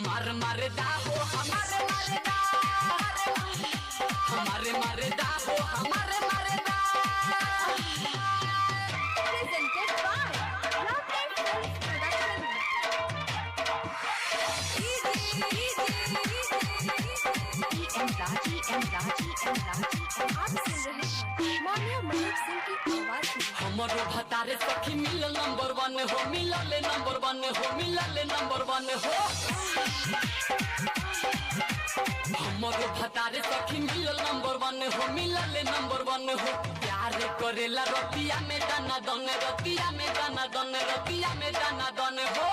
हमारे मरदा हो हमारे मरदा हमारे मरदा हो हमारे मरदा Presented by Loveland Films Production. आप सुन रहे हैं मान्या मलिक सिंह की आवाज में। हमारो भतारे सखी मिलल नंबर 1 हो मिलल नंबर 1 हो मिलल नंबर 1 हो हमारो भतारे सखी मिलल नंबर 1 हो मिलल नंबर 1 हो प्यार करेला रतिया में दाना दन रतिया में दाना दन रतिया में दाना दन हो